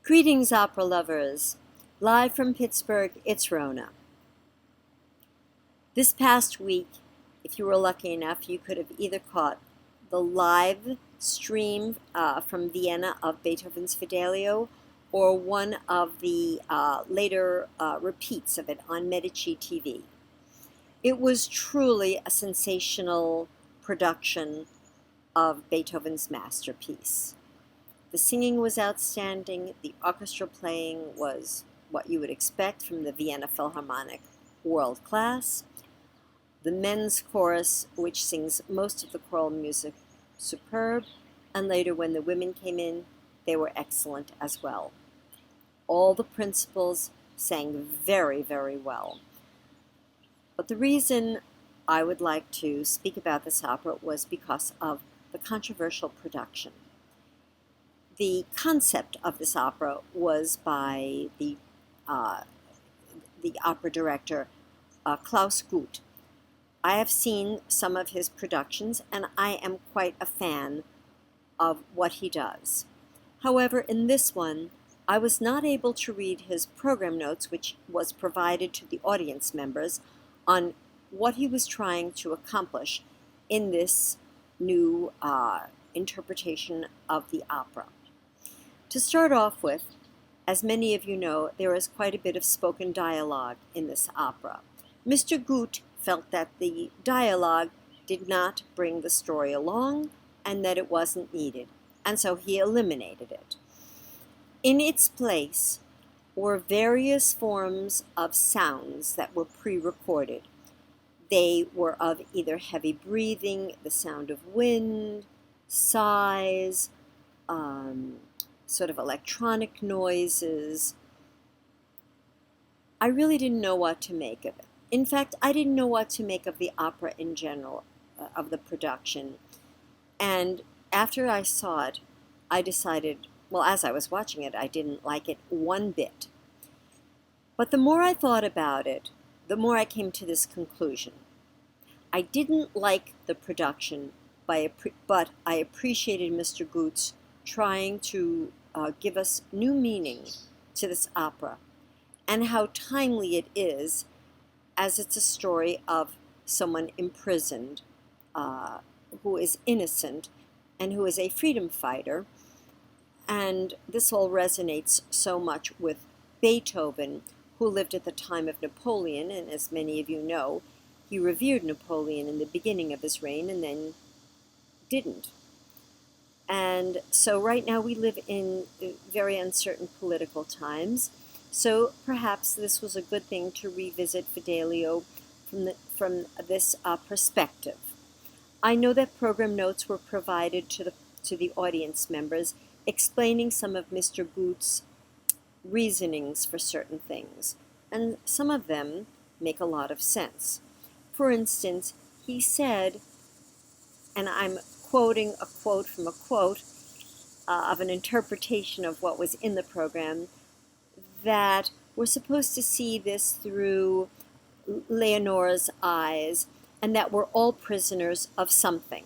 Greetings, opera lovers. Live from Pittsburgh, it's Rona. This past week, if you were lucky enough, you could have either caught the live stream from Vienna of Beethoven's Fidelio or one of the later repeats of it on Medici TV. It was truly a sensational production of Beethoven's masterpiece. The singing was outstanding. The orchestra playing was what you would expect from the Vienna Philharmonic, world class. The men's chorus, which sings most of the choral music, superb. And later when the women came in, they were excellent as well. All the principals sang very, very well. But the reason I would like to speak about this opera was because of the controversial production. The concept of this opera was by the opera director, Klaus Guth. I have seen some of his productions, and I am quite a fan of what he does. However, in this one, I was not able to read his program notes, which was provided to the audience members, on what he was trying to accomplish in this new interpretation of the opera. To start off with, as many of you know, there is quite a bit of spoken dialogue in this opera. Mr. Guth felt that the dialogue did not bring the story along and that it wasn't needed, and so he eliminated it. In its place were various forms of sounds that were pre-recorded. They were of either heavy breathing, the sound of wind, sighs, sort of electronic noises. I really didn't know what to make of it. In fact, I didn't know what to make of the opera in general, of the production. And after I saw it, I decided, well, as I was watching it, I didn't like it one bit. But the more I thought about it, the more I came to this conclusion. I didn't like the production, but I appreciated Mr. Guth's trying to give us new meaning to this opera, and how timely it is, as it's a story of someone imprisoned who is innocent and who is a freedom fighter. And this all resonates so much with Beethoven, who lived at the time of Napoleon, and as many of you know, he revered Napoleon in the beginning of his reign and then didn't. And so right now we live in very uncertain political times, so perhaps this was a good thing to revisit Fidelio from this perspective. I know that program notes were provided to the audience members explaining some of Mr. Guth's reasonings for certain things, and some of them make a lot of sense. For instance, he said, and I'm quoting a quote from a quote of an interpretation of what was in the program, that we're supposed to see this through Leonora's eyes, and that we're all prisoners of something,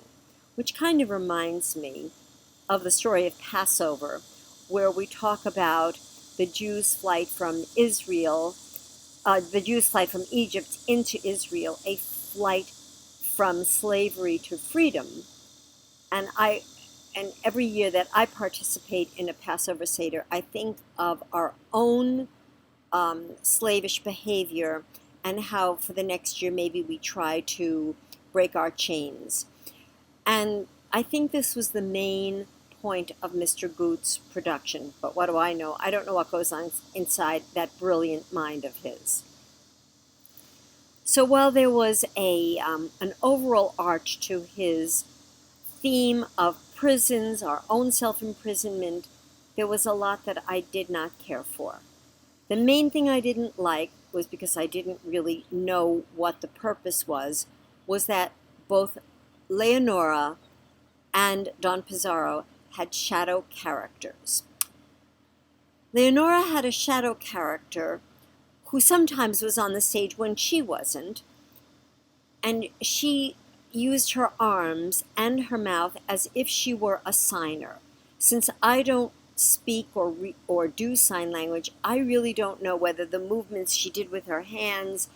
which kind of reminds me of the story of Passover, where we talk about the Jews' flight from Israel, the Jews' flight from Egypt into Israel, a flight from slavery to freedom. And every year that I participate in a Passover Seder, I think of our own slavish behavior and how for the next year maybe we try to break our chains. And I think this was the main point of Mr. Guth's production. But what do I know? I don't know what goes on inside that brilliant mind of his. So while there was an overall arch to his theme of prisons, our own self-imprisonment, there was a lot that I did not care for. The main thing I didn't like was, because I didn't really know what the purpose was that both Leonora and Don Pizarro had shadow characters. Leonora had a shadow character who sometimes was on the stage when she wasn't, and she used her arms and her mouth as if she were a signer. Since I don't speak or do sign language, I really don't know whether the movements she did with her hands,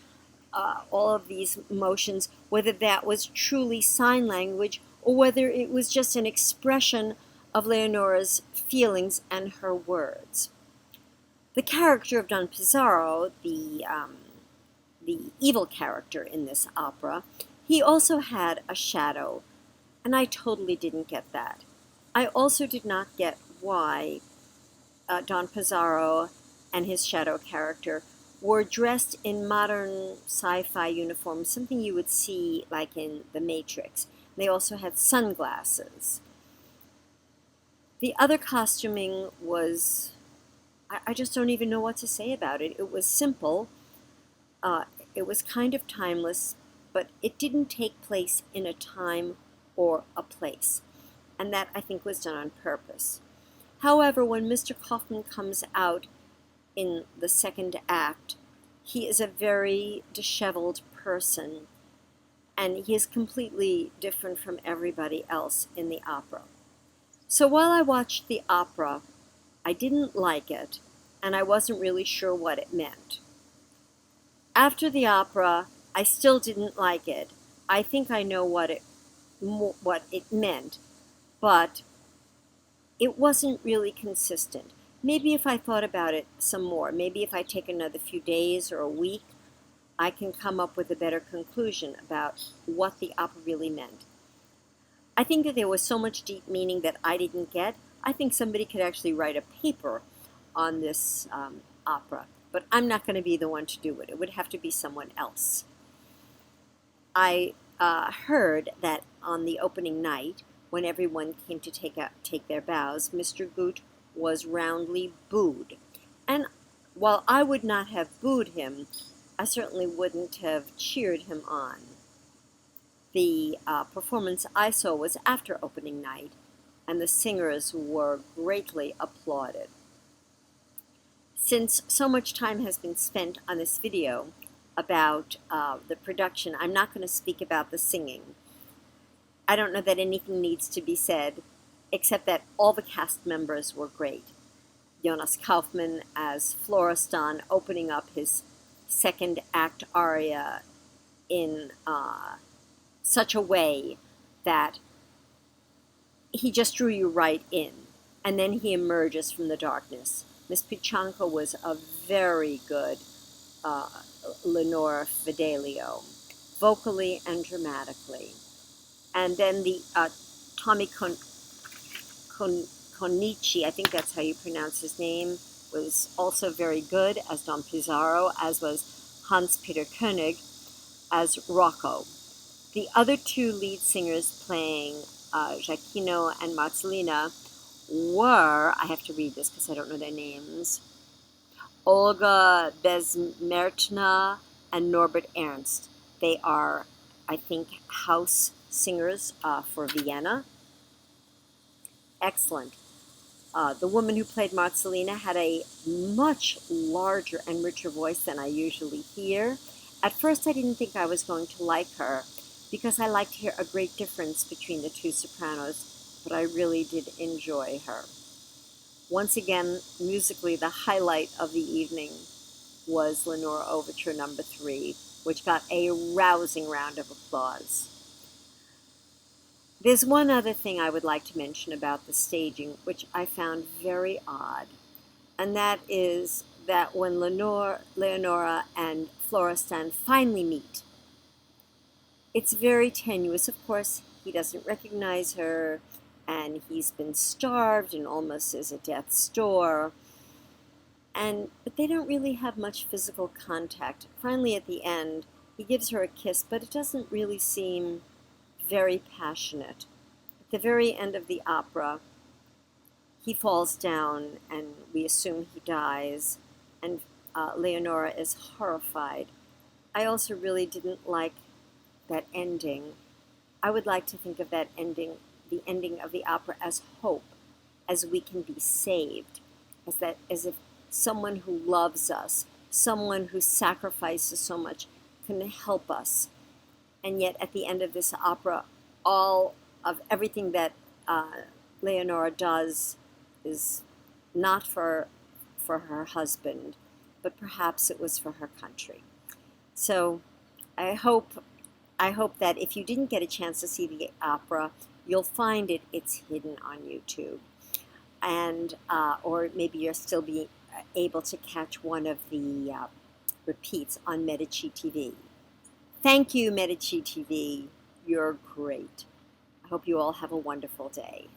all of these motions, whether that was truly sign language or whether it was just an expression of Leonora's feelings and her words. The character of Don Pizarro, the evil character in this opera, he also had a shadow, and I totally didn't get that. I also did not get why Don Pizarro and his shadow character were dressed in modern sci-fi uniforms, something you would see like in The Matrix. They also had sunglasses. The other costuming was, I just don't even know what to say about it. It was simple. It was kind of timeless, but it didn't take place in a time or a place. And that, I think, was done on purpose. However, when Mr. Kaufman comes out in the second act, he is a very disheveled person, and he is completely different from everybody else in the opera. So while I watched the opera, I didn't like it, and I wasn't really sure what it meant. After the opera, I still didn't like it. I think I know what it meant, but it wasn't really consistent. Maybe if I thought about it some more, maybe if I take another few days or a week, I can come up with a better conclusion about what the opera really meant. I think that there was so much deep meaning that I didn't get. I think somebody could actually write a paper on this opera, but I'm not going to be the one to do it. It would have to be someone else. I heard that on the opening night, when everyone came to take their bows, Mr. GUTH was roundly booed. And while I would not have booed him, I certainly wouldn't have cheered him on. The performance I saw was after opening night, and the singers were greatly applauded. Since so much time has been spent on this video about the production, I'm not going to speak about the singing. I don't know that anything needs to be said, except that all the cast members were great. Jonas Kaufmann as Florestan, opening up his second act aria in such a way that he just drew you right in, and then he emerges from the darkness. Miss Pichanka was a very good Lenore Fidelio, vocally and dramatically. And then the Tommy Konichi, I think that's how you pronounce his name, was also very good as Don Pizarro, as was Hans-Peter Koenig as Rocco. The other two lead singers playing Giacchino and Marcellina were, I have to read this because I don't know their names, Olga Bezmertna and Norbert Ernst. They are, I think, house singers for Vienna. Excellent. The woman who played Marcellina had a much larger and richer voice than I usually hear. At first I didn't think I was going to like her because I like to hear a great difference between the two sopranos, but I really did enjoy her. Once again, musically, the highlight of the evening was Lenore Overture No. 3, which got a rousing round of applause. There's one other thing I would like to mention about the staging, which I found very odd, and that is that when Leonora and Florestan finally meet, it's very tenuous. Of course, he doesn't recognize her, and he's been starved and almost is at death's door, but they don't really have much physical contact. Finally, at the end, he gives her a kiss, but it doesn't really seem very passionate. At the very end of the opera, he falls down, and we assume he dies, and Leonora is horrified. I also really didn't like that ending. I would like to think of that ending, the ending of the opera, as hope, as we can be saved, as if someone who loves us, someone who sacrifices so much, can help us. And yet at the end of this opera, all of everything that Leonora does is not for her husband, but perhaps it was for her country. So I hope that if you didn't get a chance to see the opera, you'll find it's hidden on YouTube, and or maybe you'll still be able to catch one of the repeats on Medici TV. Thank you, Medici TV. You're great. I hope you all have a wonderful day.